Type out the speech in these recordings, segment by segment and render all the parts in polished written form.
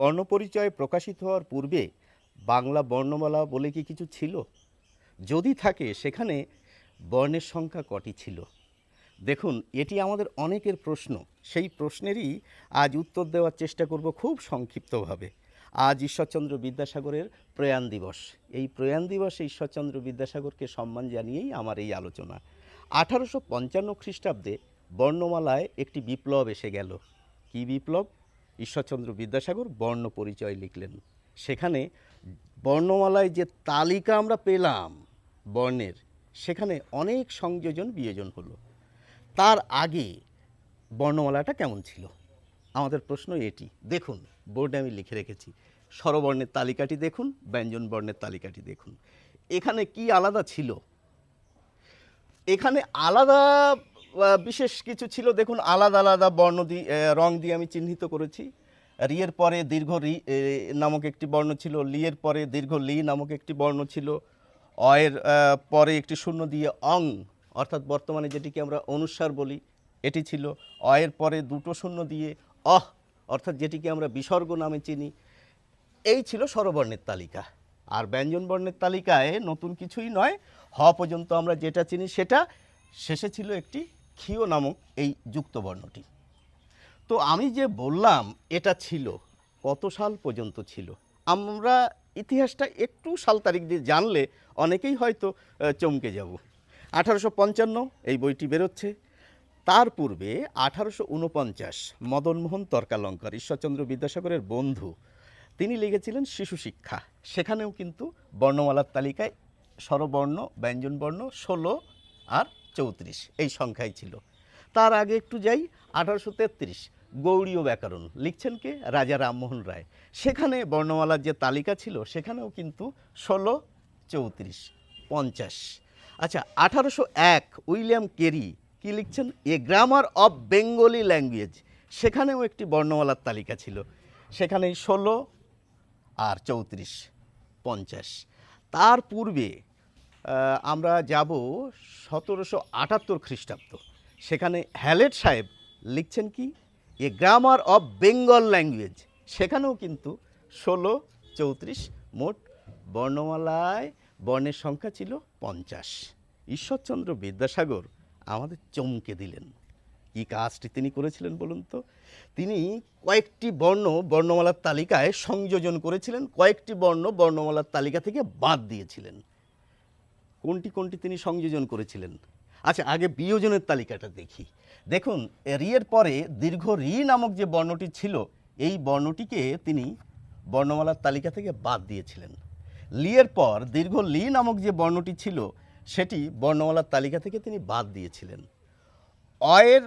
বর্ণপরিচয় প্রকাশিত হওয়ার পূর্বে বাংলা বর্ণমালা বলে কি কিছু ছিল? যদি থাকে সেখানে বর্ণের সংখ্যা কটি ছিল? দেখুন, এটি আমাদের অনেকের প্রশ্ন। সেই প্রশ্নেরই আজ উত্তর দেওয়ার চেষ্টা করব খুব সংক্ষিপ্তভাবে। আজ ঈশ্বরচন্দ্র বিদ্যাসাগরের প্রয়াণ দিবস। এই প্রয়াণ দিবসে ঈশ্বরচন্দ্র বিদ্যাসাগরকে সম্মান জানিয়েই আমার এই আলোচনা। 1855 খ্রিস্টাব্দে বর্ণমালায় একটি বিপ্লব এসে গেল। কী বিপ্লব? ঈশ্বরচন্দ্র বিদ্যাসাগর বর্ণ পরিচয় লিখলেন। সেখানে বর্ণমালায় যে তালিকা আমরা পেলাম বর্ণের, সেখানে অনেক সংযোজন বিয়োজন হলো। তার আগে বর্ণমালাটা কেমন ছিল? আমাদের প্রশ্ন এটি। দেখুন, বোর্ডে আমি লিখে রেখেছি। স্বরবর্ণের তালিকাটি দেখুন, ব্যঞ্জন বর্ণের তালিকাটি দেখুন। এখানে কি আলাদা ছিল? এখানে আলাদা বিশেষ কিছু ছিল। দেখুন, আলাদা আলাদা বর্ণ দিয়ে রং দিয়ে আমি চিহ্নিত করেছি। রিয়ের পরে দীর্ঘ রি নামক একটি বর্ণ ছিল, লিয়ের পরে দীর্ঘ লি নামক একটি বর্ণ ছিল, অয়ের পরে একটি শূন্য দিয়ে অং, অর্থাৎ বর্তমানে যেটিকে আমরা অনুস্বার বলি, এটি ছিল। অয়ের পরে দুটো শূন্য দিয়ে অহ, অর্থাৎ যেটিকে আমরা বিসর্গ নামে চিনি। এই ছিল স্বরবর্ণের তালিকা। আর ব্যঞ্জন বর্ণের তালিকায় নতুন কিছুই নয়, হ পর্যন্ত আমরা যেটা চিনি সেটা। শেষে ছিল একটি ক্ষীয় নামক এই যুক্ত বর্ণটি। তো আমি যে বললাম এটা ছিল, কত সাল পর্যন্ত ছিল? আমরা ইতিহাসটা একটু সাল তারিখ দিয়ে জানলে অনেকেই হয়তো চমকে যাব। 1855 এই বইটি বেরোচ্ছে। তার পূর্বে 1849 মদনমোহন তর্কালঙ্কার, ঈশ্বরচন্দ্র বিদ্যাসাগরের বন্ধু, তিনি লিখেছিলেন শিশু শিক্ষা। সেখানেও কিন্তু বর্ণমালার তালিকায় স্বরবর্ণ, ব্যঞ্জনবর্ণ 16 আর 34 এই সংখ্যাই ছিল। তার আগে একটু যাই, 1833 গৌড়ীয় ব্যাকরণ লিখছেন কে? রাজা রামমোহন রায়। সেখানে বর্ণমালার যে তালিকা ছিল সেখানেও কিন্তু 16, 34, 50। আচ্ছা, 1801 উইলিয়াম কেরি কি লিখছেন? A grammar of Bengali language. সেখানেও একটি বর্ণমালার তালিকা ছিল। সেখানেই 16 আর 34, 50। তার পূর্বে আমরা যাব 1778 খ্রিস্টাব্দ। সেখানে হ্যালেট সাহেব লিখছেন কি? A grammar of Bengal language. সেখানেও কিন্তু 16, 34, মোট বর্ণমালায় বর্ণের সংখ্যা ছিল 50। ঈশ্বরচন্দ্র বিদ্যাসাগর আমাদের চমকে দিলেন। কী কাজটি তিনি করেছিলেন বলুন তো? তিনি কয়েকটি বর্ণ বর্ণমালার তালিকায় সংযোজন করেছিলেন, কয়েকটি বর্ণ বর্ণমালার তালিকা থেকে বাদ দিয়েছিলেন। কোনটি কোনটি তিনি সংযোজন করেছিলেন? আচ্ছা, আগে বিয়োজনের তালিকাটা দেখি। দেখুন, রিয়ের পরে দীর্ঘ রি নামক যে বর্ণটি ছিল, এই বর্ণটিকে তিনি বর্ণমালার তালিকা থেকে বাদ দিয়েছিলেন। লিয়ের পর দীর্ঘ লি নামক যে বর্ণটি ছিল, সেটি বর্ণমালার তালিকা থেকে তিনি বাদ দিয়েছিলেন। অয়ের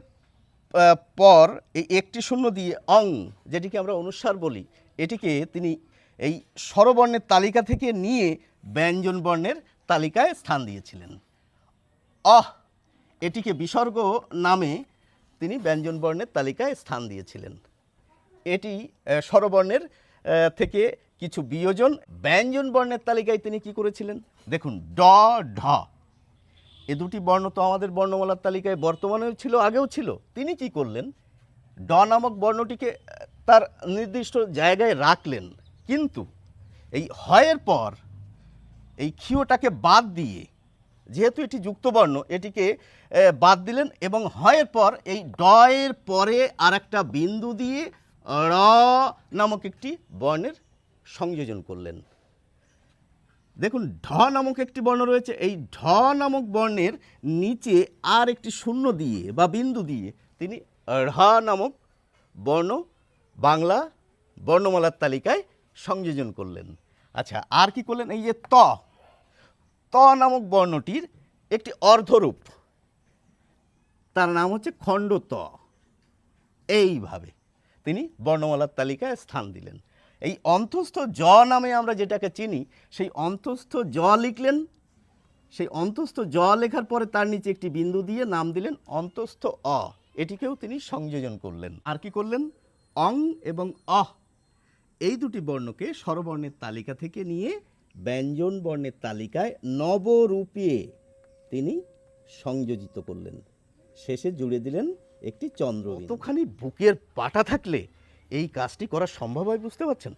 পর এই একটি শূন্য দিয়ে অং, যেটিকে আমরা অনুস্বার বলি, এটিকে তিনি এই স্বরবর্ণের তালিকা থেকে নিয়ে ব্যঞ্জন বর্ণের তালিকায় স্থান দিয়েছিলেন। অহ, এটিকে বিসর্গ নামে তিনি ব্যঞ্জন বর্ণের তালিকায় স্থান দিয়েছিলেন। এটি স্বরবর্ণের থেকে কিছু বিয়োজন। ব্যঞ্জন বর্ণের তালিকায় তিনি কি করেছিলেন? দেখুন, ড, ঢ, এ দুটি বর্ণ তো আমাদের বর্ণমালার তালিকায় বর্তমানেও ছিল, আগেও ছিল। তিনি কি করলেন? ড নামক বর্ণটিকে তার নির্দিষ্ট জায়গায় রাখলেন, কিন্তু এই হয়ের পর এই ক্ষীয়টাকে বাদ দিয়ে, যেহেতু এটি যুক্ত বর্ণ, এটিকে বাদ দিলেন এবং হয়ের পর এই ডয়ের পরে আর একটা বিন্দু দিয়ে র নামক একটি বর্ণের সংযোজন করলেন। দেখুন, ঢ নামক একটি বর্ণ রয়েছে, এই ঢ নামক বর্ণের নিচে আর একটি শূন্য দিয়ে বা বিন্দু দিয়ে তিনি ঢ নামক বর্ণ বাংলা বর্ণমালার তালিকায় সংযোজন করলেন। আচ্ছা, আর কি করলেন? এই যে ত, ত নামক বর্ণটির একটি অর্ধরূপ, তার নাম হচ্ছে খণ্ড ত। এইভাবে তিনি বর্ণমালার তালিকায় স্থান দিলেন। এই অন্তস্থ জ নামে আমরা যেটাকে চিনি, সেই অন্তস্থ জ লিখলেন। সেই অন্তস্থ জ লেখার পরে তার নিচে একটি বিন্দু দিয়ে নাম দিলেন অন্তস্থ অ। এটিকেও তিনি সংযোজন করলেন। আর কি করলেন? অং এবং অহ, এই দুটি বর্ণকে স্বরবর্ণের তালিকা থেকে নিয়ে ব্যঞ্জন বর্ণের তালিকায় নবরূপে তিনি সংযোজিত করলেন। শেষে জুড়ে দিলেন একটি চন্দ্র। কতখানি বুকের পাটা থাকলে এই কাজটি করা সম্ভব হয় বুঝতে পারছেন?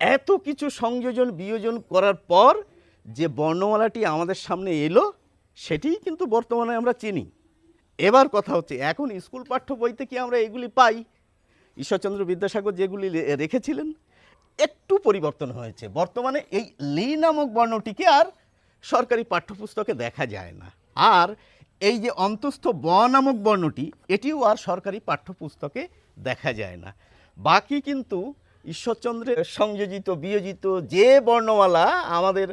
এত কিছু সংযোজন বিয়োজন করার পর যে বর্ণমালাটি আমাদের সামনে এলো সেটিই কিন্তু বর্তমানে আমরা চিনি। এবার কথা হচ্ছে এখন স্কুল পাঠ্য বইতে কি আমরা এগুলি পাই? ঈশ্বরচন্দ্র বিদ্যাসাগর যেগুলি রেখেছিলেন একটু পরিবর্তন হয়েছে। বর্তমানে এই লি নামক বর্ণটিকে আর সরকারি পাঠ্যপুস্তকে দেখা যায় না। আর এই যে অন্তস্থ ব নামক বর্ণটি এটিও আর সরকারি পাঠ্যপুস্তকে দেখা যায় না। বাকি কিন্তু ঈশ্বরচন্দ্রের সংযোজিত বিয়োজিত যে বর্ণমালা আমাদের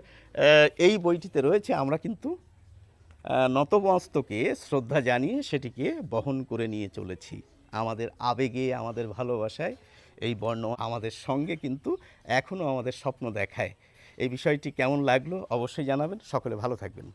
এই বইটিতে রয়েছে আমরা কিন্তু নতমস্তকে শ্রদ্ধা জানিয়ে সেটিকে বহন করে নিয়ে চলেছি। আমাদের আবেগে আমাদের ভালোবাসায় এই বর্ণ আমাদের সঙ্গে কিন্তু এখনও আমাদের স্বপ্ন দেখায়। এই বিষয়টি কেমন লাগলো অবশ্যই জানাবেন। সকলে ভালো থাকবেন।